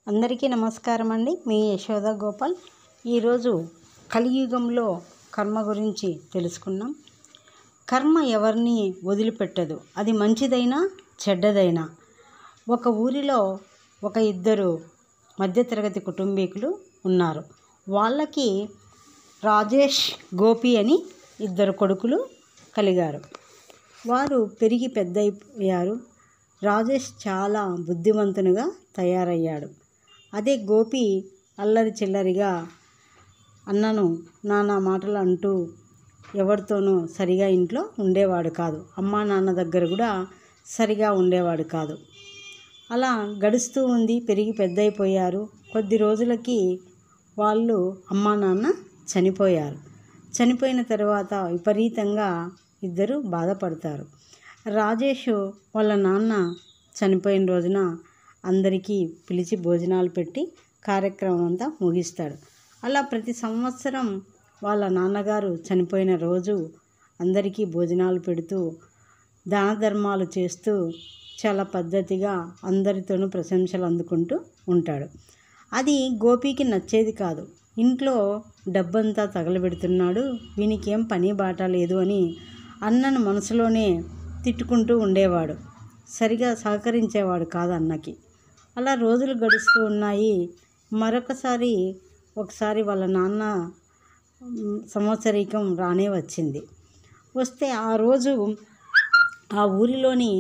అందరికీ నమస్కారం అండి. మీ యశోద గోపాల్. ఈరోజు కలియుగంలో కర్మ గురించి తెలుసుకున్నాం. కర్మ ఎవరిని వదిలిపెట్టదు, అది మంచిదైనా చెడ్డదైనా. ఒక ఊరిలో ఇద్దరు మధ్యతరగతి కుటుంబీకులు ఉన్నారు. వాళ్ళకి రాజేష్, గోపి అని ఇద్దరు కొడుకులు కలిగారు. వారు పెరిగి పెద్దయ్యారు. రాజేష్ చాలా బుద్ధిమంతునిగా తయారయ్యాడు. అదే గోపి అల్లరి చిల్లరిగా అన్నను నానా మాటలు అంటూ ఎవరితోనూ సరిగా ఇంట్లో ఉండేవాడు కాదు. అమ్మా నాన్న దగ్గర కూడా సరిగా ఉండేవాడు కాదు. అలా గడుస్తూ ఉంది. పెరిగి పెద్దయిపోయారు. కొద్ది రోజులకి వాళ్ళు అమ్మా నాన్న చనిపోయారు. చనిపోయిన తర్వాత విపరీతంగా ఇద్దరు బాధపడతారు. రాజేష్ వాళ్ళ నాన్న చనిపోయిన రోజున అందరికీ పిలిచి భోజనాలు పెట్టి కార్యక్రమం అంతా ముగిస్తాడు. అలా ప్రతి సంవత్సరం వాళ్ళ నాన్నగారు చనిపోయిన రోజు అందరికీ భోజనాలు పెడుతూ దాన ధర్మాలు చేస్తూ చాలా పద్ధతిగా అందరితోనూ ప్రశంసలు అందుకుంటూ ఉంటాడు. అది గోపికి నచ్చేది కాదు. ఇంట్లో డబ్బంతా తగలబెడుతున్నాడు, వీనికేం పని బాట లేదు అని అన్నను మనసులోనే తిట్టుకుంటూ ఉండేవాడు. సరిగా సహకరించేవాడు కాదు అన్నకి. అలా రోజులు గడుస్తూ ఉన్నాయి. ఒకసారి వాళ్ళ నాన్న సంవత్సరీకం రానే వచ్చింది. వస్తే ఆ రోజు ఆ ఊరిలోని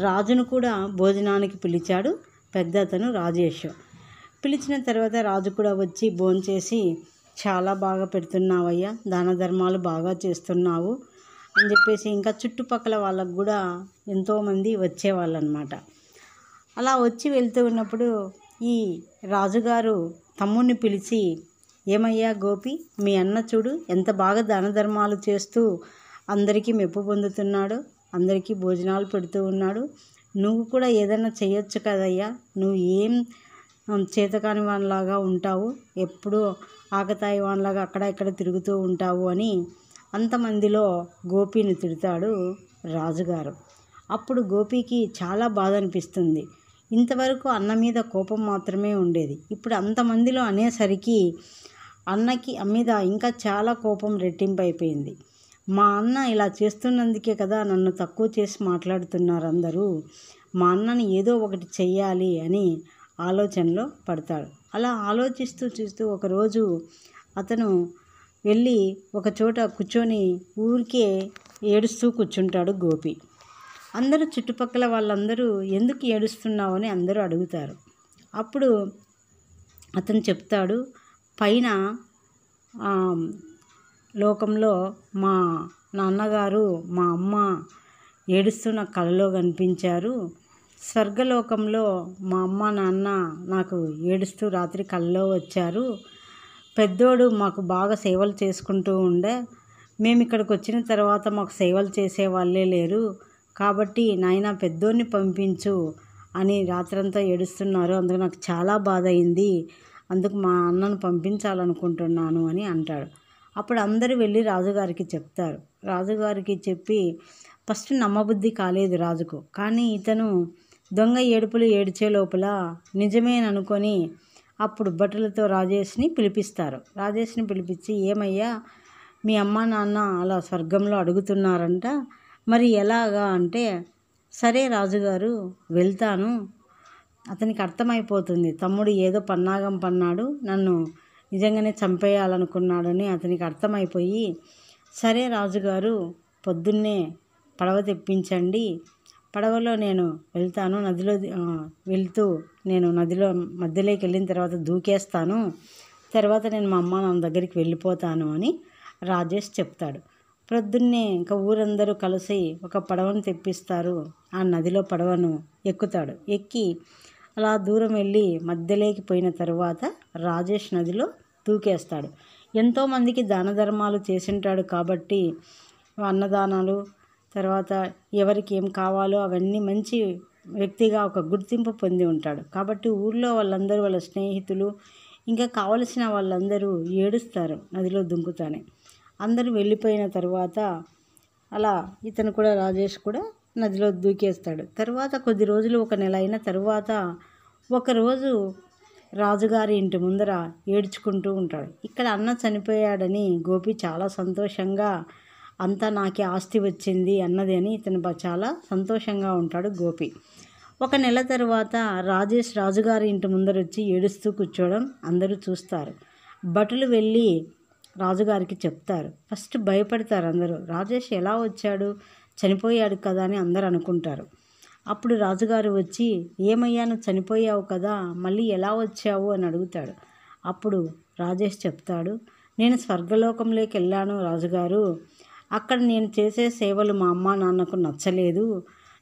రాజును కూడా భోజనానికి పిలిచాడు పెద్ద అతను రాజేష్. పిలిచిన తర్వాత రాజు కూడా వచ్చి భోంచేసి, చాలా బాగా పెడుతున్నావయ్యా, దాన ధర్మాలు బాగా చేస్తున్నావు అని చెప్పేసి ఇంకా చుట్టుపక్కల వాళ్ళకు కూడా ఎంతోమంది వచ్చేవాళ్ళు అన్నమాట. అలా వచ్చి వెళ్తూ ఉన్నప్పుడు ఈ రాజుగారు తమ్ముడిని పిలిచి, ఏమయ్యా గోపి, మీ అన్న చూడు ఎంత బాగా దాన ధర్మాలు చేస్తూ అందరికీ మెప్పు పొందుతున్నాడు, అందరికీ భోజనాలు పెడుతూ ఉన్నాడు. నువ్వు కూడా ఏదైనా చేయొచ్చు కదయ్యా, నువ్వు ఏం చేతకాని వానిలాగా ఉంటావు, ఎప్పుడూ ఆకతాయి వానిలాగా అక్కడ ఇక్కడ తిరుగుతూ ఉంటావు అని అంతమందిలో గోపిని తిడతాడు రాజుగారు. అప్పుడు గోపికి చాలా బాధ అనిపిస్తుంది. ఇంతవరకు అన్న మీద కోపం మాత్రమే ఉండేది. ఇప్పుడు అంతమందిలో అనేసరికి అన్నకి మీద ఇంకా చాలా కోపం రెట్టింపు అయిపోయింది. మా అన్న ఇలా చేస్తున్నందుకే కదా నన్ను తక్కువ చేసి మాట్లాడుతున్నారు అందరూ. మా అన్నని ఏదో ఒకటి చెయ్యాలి అని ఆలోచనలో పడతాడు. అలా ఆలోచిస్తూ ఒకరోజు అతను వెళ్ళి ఒక చోట కూర్చొని ఊరికే ఏడుస్తూ కూర్చుంటాడు గోపి. అందరూ చుట్టుపక్కల వాళ్ళందరూ ఎందుకు ఏడుస్తున్నావు అని అందరూ అడుగుతారు. అప్పుడు అతను చెప్తాడు, పైన లోకంలో మా నాన్నగారు మా అమ్మ ఏడుస్తున్న కలలో కనిపించారు. స్వర్గలోకంలో మా అమ్మ నాన్న నాకు ఏడుస్తూ రాత్రి కలలో వచ్చారు. పెద్దోడు మాకు బాగా సేవలు చేసుకుంటూ ఉండే, మేము ఇక్కడికి వచ్చిన తర్వాత మాకు సేవలు చేసే వాళ్ళే లేరు, కాబట్టి నాయన పెద్దోడిని పంపించు అని రాత్రంతా ఏడుస్తున్నారు. అందుకు నాకు చాలా బాధ అయింది, అందుకు మా అన్నను పంపించాలనుకుంటున్నాను అని అంటాడు. అప్పుడు అందరూ వెళ్ళి రాజుగారికి చెప్తారు. రాజుగారికి చెప్పి ఫస్ట్ నమ్మబుద్ధి కాలేదు రాజుకు. కానీ ఇతను దొంగ ఏడుపులు ఏడ్చే లోపల నిజమేననుకొని అప్పుడు భటులతో రాజేష్ని పిలిపిస్తారు. రాజేష్ని పిలిపించి, ఏమయ్యా మీ అమ్మ నాన్న అలా స్వర్గంలో అడుగుతున్నారంట, మరి ఎలాగా అంటే, సరే రాజుగారు వెళ్తాను, అతనికి అర్థమైపోతుంది తమ్ముడు ఏదో పన్నాగం పన్నాడు, నన్ను నిజంగానే చంపేయాలనుకున్నాడని అతనికి అర్థమైపోయి, సరే రాజుగారు పొద్దున్నే పడవ తెప్పించండి, పడవలో నేను వెళ్తాను, నదిలో మధ్యలోకి వెళ్ళిన తర్వాత దూకేస్తాను, తర్వాత నేను మా అమ్మ నాన్న దగ్గరికి వెళ్ళిపోతాను అని రాజేష్ చెప్తాడు. ప్రొద్దున్నే ఇంకా ఊరందరూ కలిసి ఒక పడవను తెప్పిస్తారు. ఆ నదిలో పడవను ఎక్కుతాడు. ఎక్కి అలా దూరం వెళ్ళి మధ్యలోకి పోయిన తర్వాత రాజేష్ నదిలో దూకేస్తాడు. ఎంతోమందికి దాన ధర్మాలు చేసింటాడు కాబట్టి అన్నదానాలు, తర్వాత ఎవరికి ఏం కావాలో అవన్నీ మంచి వ్యక్తిగా ఒక గుర్తింపు పొంది ఉంటాడు. కాబట్టి ఊళ్ళో వాళ్ళందరూ, వాళ్ళ స్నేహితులు, ఇంకా కావలసిన వాళ్ళందరూ ఏడుస్తారు నదిలో దుంకుతానే. అందరూ వెళ్ళిపోయిన తర్వాత అలా ఇతను కూడా, రాజేష్ కూడా నదిలో దూకేస్తాడు. తర్వాత కొద్ది రోజులు, ఒక నెల అయిన తర్వాత ఒకరోజు రాజుగారి ఇంటి ముందర ఏడ్చుకుంటూ ఉంటాడు. ఇక్కడ అన్న చనిపోయాడని గోపి చాలా సంతోషంగా, అంతా నాకే ఆస్తి వచ్చింది అన్నది అని ఇతను చాలా సంతోషంగా ఉంటాడు గోపి. ఒక నెల తర్వాత రాజేష్ రాజుగారి ఇంటి ముందర వచ్చి ఏడుస్తూ కూర్చోవడం అందరూ చూస్తారు. భటులు వెళ్ళి రాజుగారికి చెప్తారు. ఫస్ట్ భయపడతారు అందరూ. రాజేష్ ఎలా వచ్చాడు, చనిపోయాడు కదా అని అందరూ అనుకుంటారు. అప్పుడు రాజుగారు వచ్చి, ఏమయ్యా నువ్వు చనిపోయావు కదా, మళ్ళీ ఎలా వచ్చావు అని అడుగుతాడు. అప్పుడు రాజేష్ చెప్తాడు, నేను స్వర్గలోకంలోకి వెళ్ళాను రాజుగారు. అక్కడ నేను చేసే సేవలు మా అమ్మ నాన్నకు నచ్చలేదు.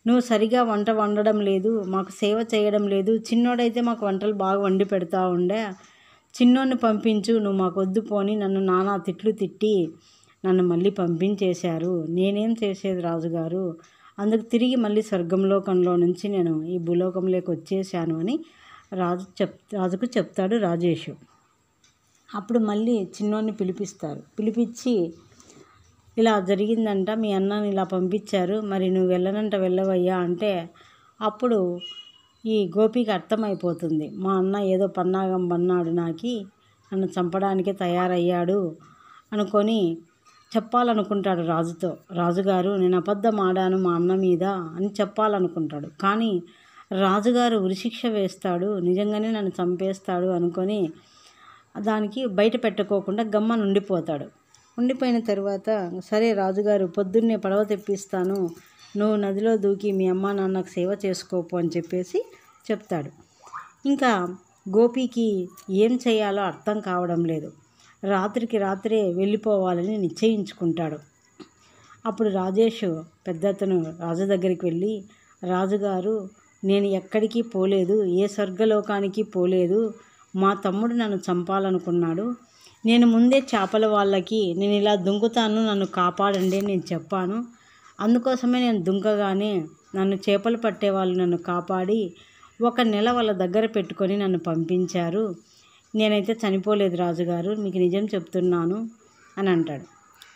నువ్వు సరిగా వంట వండడం లేదు, మాకు సేవ చేయడం లేదు. చిన్నోడైతే మాకు వంటలు బాగా వండి పెడతా ఉండే. చిన్నోడిని పంపించు, నువ్వు మాకు వద్దు పోని నన్ను నానా తిట్లు తిట్టి నన్ను మళ్ళీ పంపించేశారు. నేనేం చేసేది రాజుగారు, అందుకు తిరిగి మళ్ళీ స్వర్గంలోకంలో నుంచి నేను ఈ భూలోకంలోకి వచ్చేసాను అని రాజుకు చెప్తాడు రాజేషు. అప్పుడు మళ్ళీ చిన్నోడిని పిలిపించి ఇలా జరిగిందంట, మీ అన్నని ఇలా పంపించారు, మరి నువ్వు వెళ్ళనంట వెళ్ళవయ్యా అంటే అప్పుడు ఈ గోపికి అర్థమైపోతుంది, మా అన్న ఏదో పన్నాగం పన్నాడు, నన్ను చంపడానికే తయారయ్యాడు అనుకొని చెప్పాలనుకుంటాడు రాజుతో. రాజుగారు నేను అబద్ధం ఆడాను మా అన్న మీద అని చెప్పాలనుకుంటాడు. కానీ రాజుగారు ఉరిశిక్ష వేస్తాడు, నిజంగానే నన్ను చంపేస్తాడు అనుకొని దానికి బయట పెట్టుకోకుండా గమ్మన ఉండిపోతాడు. ఉండిపోయిన తర్వాత సరే రాజుగారు పొద్దున్నే పడవ తెప్పిస్తాను, నువ్వు నదిలో దూకి మీ అమ్మ నాన్నకు సేవ చేసుకోపు అని చెప్పేసి చెప్తాడు. ఇంకా గోపికి ఏం చేయాలో అర్థం కావడం లేదు. రాత్రికి రాత్రే వెళ్ళిపోవాలని నిశ్చయించుకుంటాడు. అప్పుడు రాజేష్ పెద్దతను రాజు దగ్గరికి వెళ్ళి, రాజుగారు నేను ఎక్కడికి పోలేదు, ఏ స్వర్గలోకానికి పోలేదు, మా తమ్ముడు నన్ను చంపాలనుకున్నాడు. నేను ముందే చేపల వాళ్ళకి నేను ఇలా దుంకుతాను, నన్ను కాపాడండి నేను చెప్పాను. అందుకోసమే నేను దుంకగానే నన్ను చేపలు పట్టేవాళ్ళు నన్ను కాపాడి 1 నెల వాళ్ళ దగ్గర పెట్టుకొని నన్ను పంపించారు. నేనైతే చనిపోలేదు రాజుగారు, మీకు నిజం చెప్తున్నాను అని అంటాడు.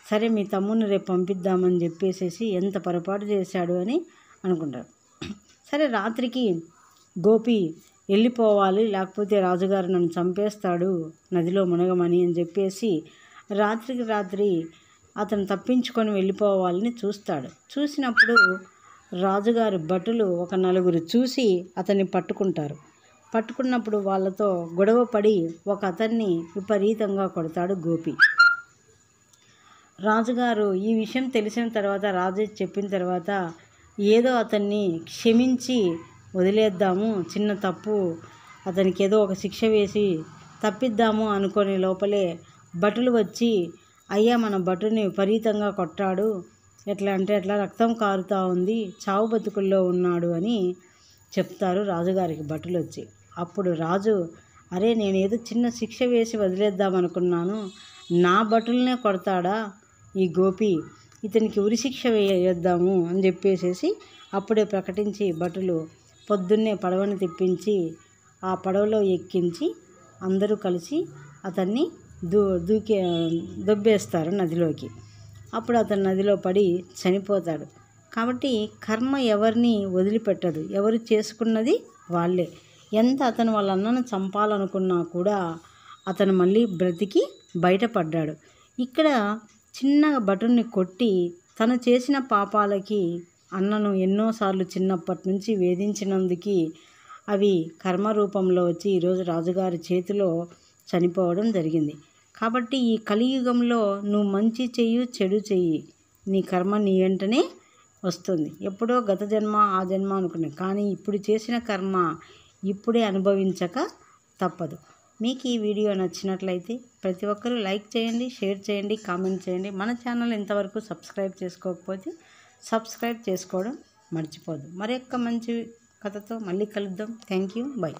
సరే మీ తమ్ముడిని రేపు పంపిద్దామని చెప్పేసేసి ఎంత పొరపాటు చేశాడు అని అనుకుంటాడు. సరే రాత్రికి గోపి వెళ్ళిపోవాలి, లేకపోతే రాజుగారు నన్ను చంపేస్తాడు నదిలో మునగమని అని చెప్పేసి రాత్రికి రాత్రి అతను తప్పించుకొని వెళ్ళిపోవాలని చూస్తాడు. చూసినప్పుడు రాజుగారి భటులు ఒక 4 చూసి అతన్ని పట్టుకుంటారు. పట్టుకున్నప్పుడు వాళ్ళతో గొడవ పడి ఒక అతన్ని విపరీతంగా కొడతాడు గోపి. రాజుగారు ఈ విషయం తెలిసిన తర్వాత, రాజు చెప్పిన తర్వాత ఏదో అతన్ని క్షమించి వదిలేద్దాము, చిన్న తప్పు, అతనికి ఏదో ఒక శిక్ష వేసి తప్పిద్దాము అనుకునే లోపలే భటులు వచ్చి, అయ్యా మన భటుని విపరీతంగా కొట్టాడు, ఎట్లా అంటే ఎట్లా రక్తం కారుతూ ఉంది, చావు బతుకుల్లో ఉన్నాడు అని చెప్తారు రాజుగారికి భటులు వచ్చి. అప్పుడు రాజు, అరే నేనేదో చిన్న శిక్ష వేసి వదిలేద్దామనుకున్నాను, నా భటులనే కొడతాడా ఈ గోపి, ఇతనికి ఉరిశిక్ష వేయొద్దాము అని చెప్పేసేసి అప్పుడే ప్రకటించి భటులు పొద్దున్నే పడవని తెప్పించి ఆ పడవలో ఎక్కించి అందరూ కలిసి అతన్ని దొబ్బేస్తారు నదిలోకి. అప్పుడు అతను నదిలో పడి చనిపోతాడు. కాబట్టి కర్మ ఎవరిని వదిలిపెట్టదు, ఎవరు చేసుకున్నది వాళ్ళే. ఎంత అతను వాళ్ళ అన్నను చంపాలనుకున్నా కూడా అతను మళ్ళీ బ్రతికి బయటపడ్డాడు. ఇక్కడ చిన్న భటుని కొట్టి తను చేసిన పాపాలకి అన్నను ఎన్నోసార్లు చిన్నప్పటి నుంచి వేధించినందుకు అవి కర్మ రూపంలో వచ్చి ఈరోజు రాజుగారి చేతిలో చనిపోవడం జరిగింది. కాబట్టి ఈ కలియుగంలో నువ్వు మంచి చెయ్యి చెడు చెయ్యి, నీ కర్మ నీ వెంటనే వస్తుంది. ఎప్పుడో గత జన్మ ఆ జన్మ అనుకునే, కానీ ఇప్పుడు చేసిన కర్మ ఇప్పుడే అనుభవించక తప్పదు. మీకు ఈ వీడియో నచ్చినట్లయితే ప్రతి ఒక్కరూ లైక్ చేయండి, షేర్ చేయండి, కామెంట్ చేయండి. మన ఛానల్ ఇంతవరకు సబ్స్క్రైబ్ చేసుకోకపోతే సబ్స్క్రైబ్ చేసుకోవడం మర్చిపోదు. మరొక మంచి కథతో మళ్ళీ కలుద్దాం. Thank you, by.